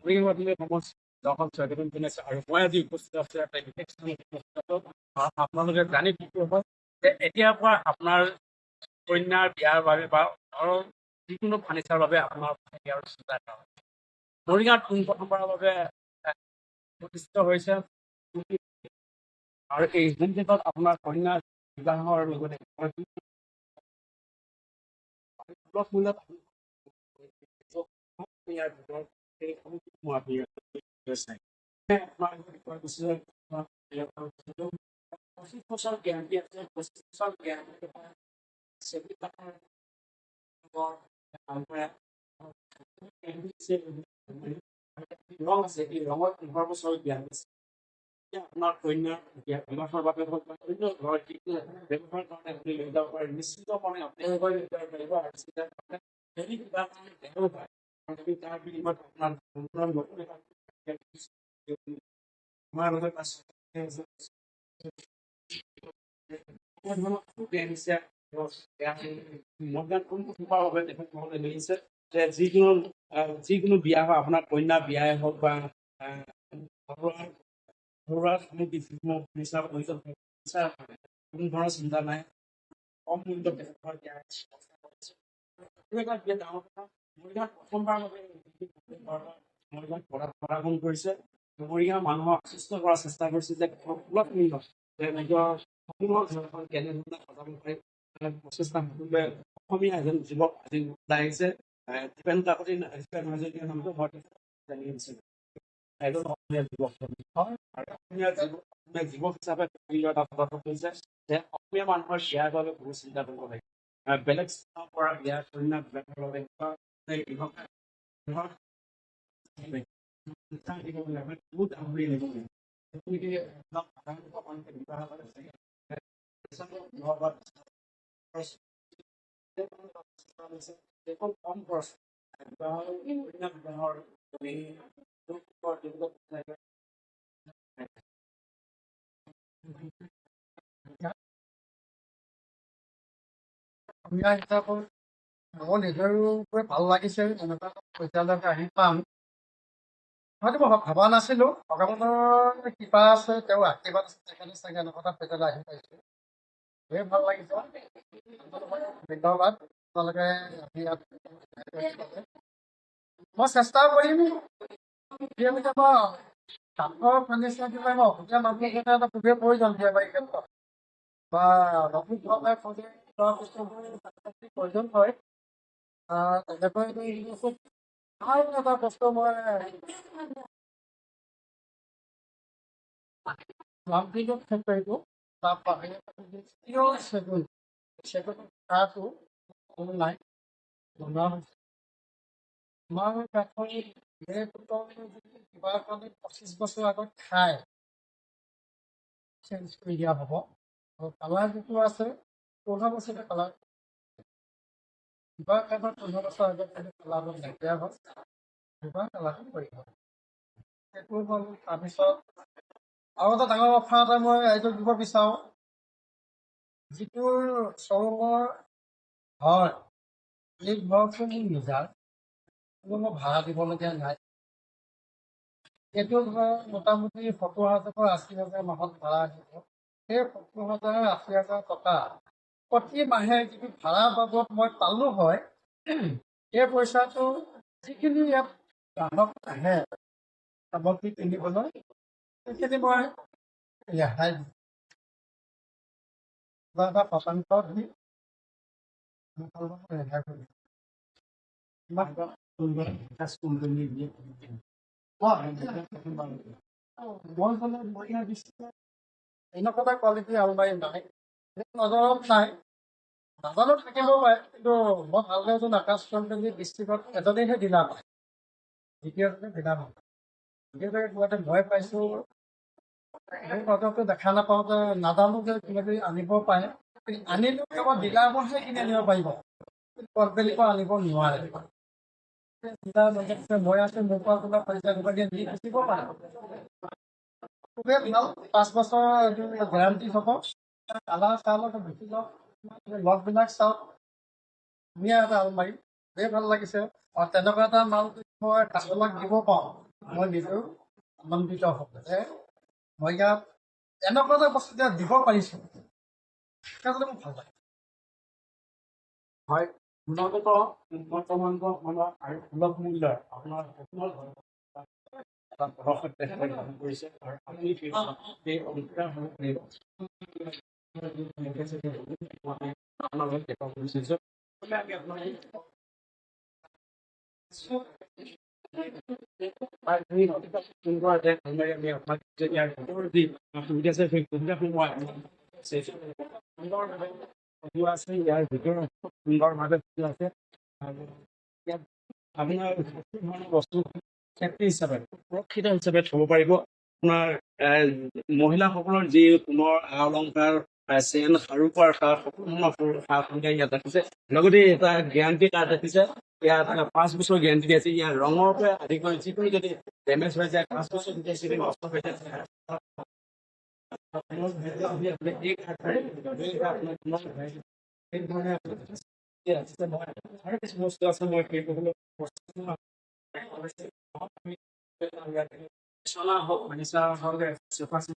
আৰু মই আজি উপস্থিত আছো এটা বিশেষ স্থানত উপস্থিত আছো। আপোনালোকে জানি খুশি হ'ব যে এতিয়াৰ পৰা আপোনাৰ কন্যাৰ বিয়াৰ বাবে বা ঘৰৰ যিকোনো ফাৰ্নিচাৰৰ বাবে আপোনাৰ চিন্তা কৰা হয়। মৰিগাঁৱত পোনপ্ৰথমবাৰৰ বাবে প্ৰতিষ্ঠিত হৈছে আৰু এই হোমষ্টেত আপোনাৰ কন্যাৰ বিবাহৰ লগতে সুলভ মূল্যত ইয়াৰ ভিতৰত সেই সমূহ আছে। পঁচিছ বছৰ গেৰাণ্টি আছে, 25 বছৰ গেৰাণ্টি ৰং আছে, এই ৰঙৰ 15 বছৰ গেৰাণ্টি আছে। আপোনাৰ কন্যাৰ বিবাহৰ বাবে হওক বা অন্য ঘৰৰ ব্যৱসায়ৰ কাৰণে আপুনি লৈ যাব পাৰে, নিশ্চিতপণে আপুনি লৈ যাব পাৰিব আৰু যদি কিবা কাৰণে বেয়াও পায় তাৰ বিনিময়ত আপোনাৰ নতুন আমাৰ লগত আছে যিকোনো বিয়া হয় আপোনাৰ কন্যা বিয়াই হওক বা ঘৰুৱা সামগ্ৰী কোনো ধৰণৰ চিন্তা নাই, কম মূল্যত ডাঙৰ কথা। মৰিগাঁৱত প্ৰথমবাৰ মৰিগাঁৱত পদাৰ্পণ কৰিছে। মৰিগাঁৱৰ মানুহক আকৃষ্ট কৰাৰ চেষ্টা কৰিছে যে সুলভ মূল্যত নিজৰ সপোনৰ ঘৰখন কেনেধৰণে সজাব পাৰি প্ৰচেষ্টা অসমীয়া এজন যুৱক আজি ওলাই আহিছে। দীপেন কাকতি হাজৰিকাৰ নামটো মই জানি আহিছোঁ। এজন অসমীয়া যুৱক হয় আৰু অসমীয়া যুৱক হিচাপে এটা পদক্ষেপ লৈছে যে অসমীয়া মানুহৰ বিয়াৰ বাবে বহুত চিন্তা কৰিব লাগে। বেলেগ স্থানৰ পৰা বিয়া কন্যা বিবাহৰ বাবে বহুত আহৰি লাগিব। কম খৰচ বিবাহৰ অসমীয়া হিচাপত মোৰ নিজৰো ভাল লাগিছে এনেকুৱা পৰ্যায়লৈকে আহি পাম। হয়তো মই ভবা নাছিলো ভগৱানৰ কৃপা আছে, তেওঁৰ আশীৰ্বাদ আছে, সেইকাৰণে চাগে এনেকুৱা এটা পৰ্যায়লৈ আহি পাইছো। খুবেই ভাল লাগিছে, ধন্যবাদ আপোনালোকে আহি ইয়াত মই চেষ্টা কৰিম কাঠৰ ফাৰ্নিচাৰ কিবা মই অসমীয়া মানুহৰ কাৰণে এটা খুবেই প্ৰয়োজন বিয়াবাৰী ক্ষেত্ৰত বা নতুন ধৰণে প্ৰয়োজন হয়। তেনেকৈ ভাল এটা বস্তু মই প্লাম্পিঙত ফেক্টৰীটো চেগুন কাঠটো নাই বনোৱা হৈছে। আমাৰ কাঠৰ কিবা কাৰণে 25 বছৰ আগত খাই চেঞ্জ কৰি দিয়া হ'ব আৰু কালাৰ যিটো আছে 15 বছৰতে কালাৰ কিবা কাঠত 15 বছৰ আগত কালাৰটো নাইকিয়া হ'ল, কিবা কালাৰটো কৰিব সেইটো হ'ল। তাৰপিছত আৰু এটা ডাঙৰ অফাৰ এটা মই ৰাইজক দিব বিচাৰোঁ, যিটো শ্ব'ৰুমৰ ঘৰ এই ঘৰটো মোৰ নিজৰ, কোনো ভাড়া দিবলগীয়া নাই। এইটো ধৰ মোটামুটি 70,000 পৰা 80,000 মাহত ভাড়া দিব। সেই 70,000 80,000 টকা প্ৰতি মাহে যিটো ভাড়া বাবদ মই পালোঁ হয়, সেই পইচাটো যিখিনি ইয়াত গ্ৰাহক আহে সামগ্ৰী কিনিবলৈ সেইখিনি মই ৰেহাই দিম, কিবা এটা শতাংশ দি ৰেহাই কৰিম। এনেকুৱা কোৱালিটি আলমাৰী নাই, নজৰত নাই, নাজানো থাকিব পাৰে, কিন্তু মই ভালদৰে এজন আকাশ কোম্পানী ডিষ্ট্ৰিক্টত এজনেইহে ডিলাৰ পায়, দ্বিতীয়জনে ডিলাৰ নহয়। দ্বিতীয়জনে কিবাতে ভয় পাইছোঁ, সেই নজৰটো দেখা নাপাওঁ যে নাজানো যে কিবা কিবি আনিব পাৰে, আনিলেও কেৱল ডিলাৰবোৰহে কিনি আনিব পাৰিব, কোম্পানীৰ পৰা আনিব নোৱাৰে। মই আছো মোৰ পৰা কিবা পইচা কিবাকে দি থাকিব পাৰে, খুবেই ভাল। 5 বছৰ এইটো গেৰাণ্টি হ'ব। কালাৰ চালাৰ বেছি লগবিলাক চাওক, ধুনীয়া এটা আলমাৰী, খুবেই ভাল লাগিছে। আৰু তেনেকুৱা এটা মাল মই কাষ্টমাৰক দিব পাৰোঁ মই নিজেও আনন্দিত হওঁ যে মই ইয়াত এনেকুৱা এটা বস্তু এতিয়া দিব পাৰিছোঁ সেইকাৰণে মোক ভাল লাগে। হয়, গুণগত উন্নত মানদণ্ডৰ আৰু সুলভ মূল্যৰ আপোনাৰ সকলো ধৰণৰ এটা পদক্ষেপ তেখেতে গ্ৰহণ কৰিছে আৰু আপুনি সেই অংশীদাৰ হ'ব পাৰিব। আপোনাৰ লগত দেখুৱাব বিচাৰিছোঁ আমি আপোনাৰ আমি আপোনাক ইয়াৰ যি সুবিধা আছে সেই সুবিধাসমূহ সুন্দৰভাৱে সজোৱা আছে, ইয়াৰ ভিতৰত খুব সুন্দৰভাৱে সজোৱা আছে আৰু ইয়াত আপোনাৰ সকলো ধৰণৰ বস্তু সেফটি হিচাপে সুৰক্ষিত হিচাপে থ'ব পাৰিব। আপোনাৰ মহিলাসকলৰ যি সোণৰ আ অলংকাৰ চেন খাৰু পোৱাৰ সকলো ধৰণৰ সা সুবিধা ইয়াত ৰাখিছে। লগতে এটা গেৰাণ্টি কাৰ্ড ৰাখিছে, ইয়াত 5 বছৰ গেৰাণ্টি আছে। ইয়াৰ ৰঙৰ পৰা আদি কৰি যিকোনো যদি ডেমেজ হৈ যায় 5 বছৰ যদি নষ্ট হৈ যায় বস্তু আছে মই বিচনা হওক ফাৰ্নিচাৰ হওক চোফা চেট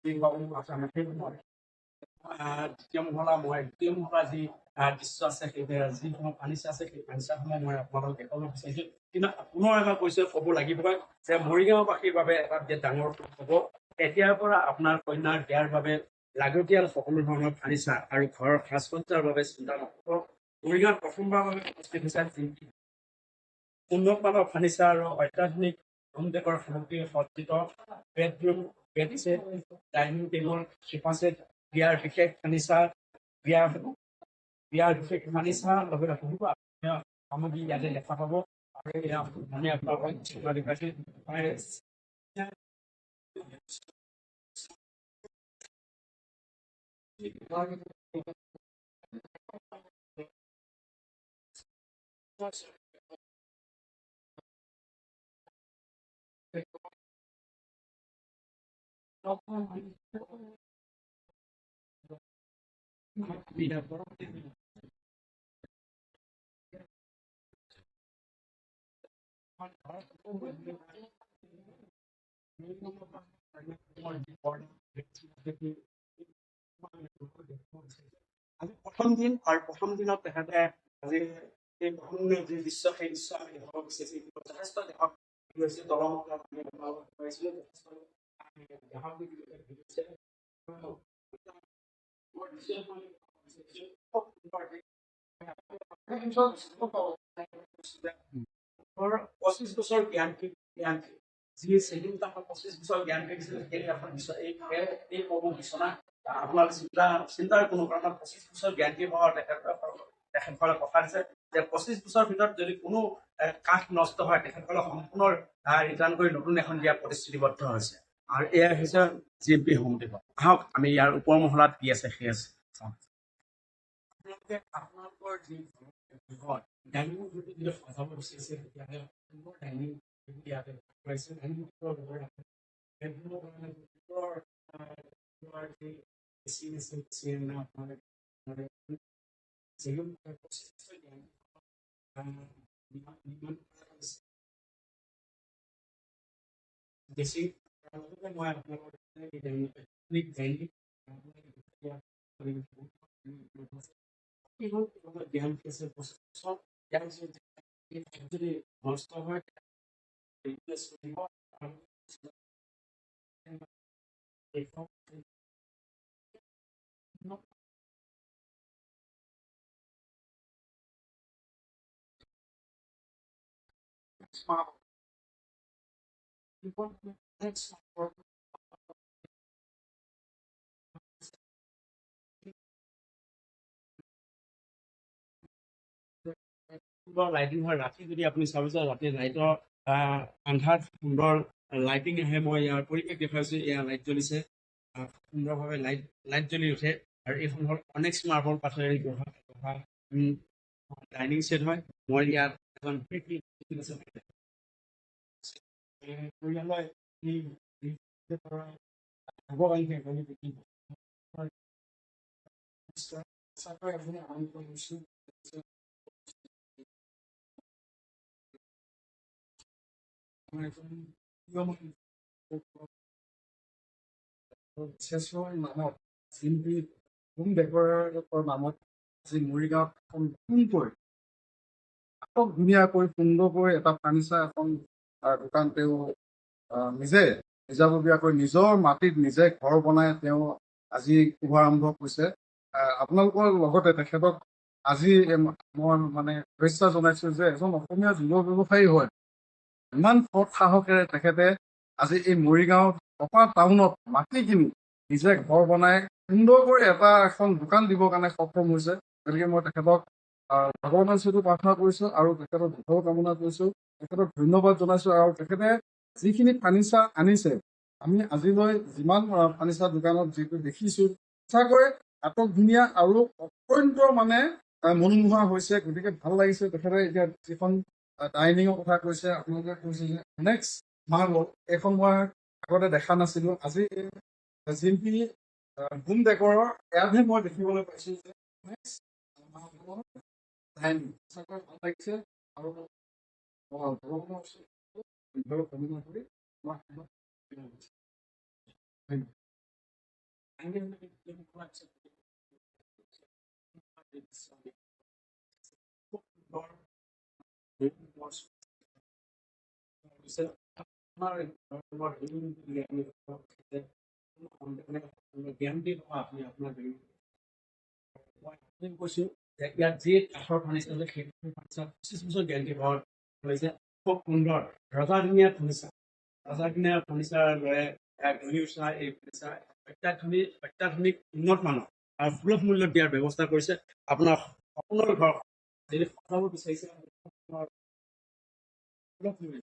দ্বিতীয় মহলা মই দ্বিতীয় মহলা যি দৃশ্য আছে সেই যিসমূহ ফাৰ্নিচাৰ আছে সেই ফাৰ্নিচাৰসমূহ মই আপোনালোকক দেখুৱাব বিচাৰিছো। কিন্তু পুনৰ এবাৰ কৈছো ক'ব লাগিবই যে মৰিগাঁওবাসীৰ বাবে এটা ডাঙৰ হ'ব। এতিয়াৰ পৰা আপোনাৰ কন্যাৰ বিয়াৰ বাবে লাগতিয়াল সকলো ধৰণৰ ফাৰ্নিচাৰ আৰু ঘৰৰ সাজ সজ্জাৰ বাবে চিন্তা নকৰক। মৰিগাঁৱত প্ৰথমবাৰৰ বাবে উপস্থিত হৈছে উন্নত মানৰ ফাৰ্নিচাৰ আৰু অত্যাধুনিক হোম ডেকৰ সামগ্ৰী সজ্জিত bedroom, bed set, dining table, sofa set, বিয়াৰ বিশেষ ফাৰ্নিচাৰ, বিয়াৰ বিশেষ ফাৰ্নিচাৰ লগতে বহুতো সামগ্ৰী ইয়াতে দেখা পাব। আৰু আমি আপোনালোকক আজি প্ৰথম দিন আৰু প্ৰথম দিনত তেখেতে আজি এই প্ৰথম যি দৃশ্য সেই দৃশ্য আমি দেখাব বিচাৰিছো। যথেষ্ট দেখা গৈছে দলং পঁচিছ বছৰ জ্ঞানকি যি চেডিউল তাক 25 বছৰ জ্ঞানকি দিছিল সেই এখন এই কৰ্ম বিচনা আপোনাৰ চিন্তাৰ কোনো কাৰণত 25 বছৰ জ্ঞানকি হোৱাৰ তেখেতসকলে কথা দিছে যে 25 বছৰৰ ভিতৰত যদি কোনো কাঠ নষ্ট হয় তেখেতসকলে সম্পূৰ্ণ ৰিটাৰ্ণ কৰি নতুন এখন দিয়া প্ৰতিশ্ৰুতিবদ্ধ হৈছে। আৰু এয়া হৈছে GMP হোম ডেকৰ। আহক আমি ইয়াৰ ওপৰ মহলাত কি আছে সেই আছে আপোনালোকৰ যি ডাইনিং যদি সজাব বিচাৰিছে তেতিয়াহ'লে ডাইনিং ইয়াতে বেছি মই আপোনালোকৰ জ্ঞান যদি নষ্ট হয় লাইটিং হয়। ৰাতি যদি আপুনি চাব যায় ৰাতি লাইটৰ আন্ধাৰত সুন্দৰ লাইটিং আহে। মই ইয়াৰ পৰিৱেশ দেখুৱাইছো, এয়া লাইট জ্বলিছে সুন্দৰভাৱে লাইট জ্বলি উঠে। আৰু এইখন হ'ল অনেক্স মাৰ্বল পাথৰেৰে গঢ়া ডাইনিং ছেট হয়। মই ইয়াত এখন বিশেষৰ নামত শিল্পী হোম ডেকৰেটৰ নামত আজি মৰিগাঁৱত এখন নতুনকৈ আটক ধুনীয়াকৈ সুন্দৰকৈ এটা ফাৰ্নিচাৰ এখন দোকান তেওঁ নিজে নিজাববীয়াকৈ নিজৰ মাটিত নিজে ঘৰ বনাই তেওঁ আজি শুভাৰম্ভ কৰিছে। আপোনালোকৰ লগতে তেখেতক আজি মই মানে শুভেচ্ছা জনাইছো যে এজন অসমীয়া যুৱ ব্যৱসায়ী হয় ইমান সৎ সাহসেৰে তেখেতে আজি এই মৰিগাঁও টপা টাউনত মাটি কিনি নিজে ঘৰ বনাই সুন্দৰকৈ এখন দোকান দিবৰ কাৰণে সক্ষম হৈছে। গতিকে মই তেখেতক ভগৱানৰ ওচৰতো প্ৰাৰ্থনা কৰিছো আৰু তেখেতক দীঘল কামনা কৰিছো, তেখেতক ধন্যবাদ জনাইছো। আৰু তেখেতে যিখিনি ফাৰ্নিচাৰ আনিছে আমি আজিলৈ যিমান ফাৰ্নিচাৰ দোকানত যিটো দেখিছো সঁচাকৈ আটক ধুনীয়া আৰু অত্যন্ত মানে মনোমোহা হৈছে। গতিকে ভাল লাগিছে। তেখেতে এতিয়া যিখন ডাইনিঙৰ কথা কৈছে আপোনালোকে কৈছে যে নেক্সট মাৰ্বল এইখন মই আগতে দেখা নাছিলো। আজি শিল্পী হোম ডেকৰৰ ইয়াতহে মই দেখিবলৈ পাইছো যে নেক্সট মাৰ্বলৰ ডাইনিং সঁচাকৈ ভাল লাগিছে। আৰু ভগৱানৰ ওচৰত কামনা কৰি মই গেৰাণ্টি নহয় আপুনি আপোনাৰ মই কৈছো যে ইয়াত যি কাঠৰ ফাৰ্নিচাৰ আছে সেই ফাৰ্নিচাৰ 25 বছৰ গেৰাণ্টি পোৱা হৈছে। খুব সুন্দৰ ৰজাদিনীয়া ফাৰ্নিচাৰ দৰে ঘূৰি উঠা এই ফাৰ্নিচাৰ অত্যাধুনিক উন্নত মানৰ আৰু সুলভ মূল্যত দিয়াৰ ব্যৱস্থা কৰিছে। আপোনাৰ সপোনৰ ঘৰ যদি সজাব বিচাৰিছে সুলভ মূল্যত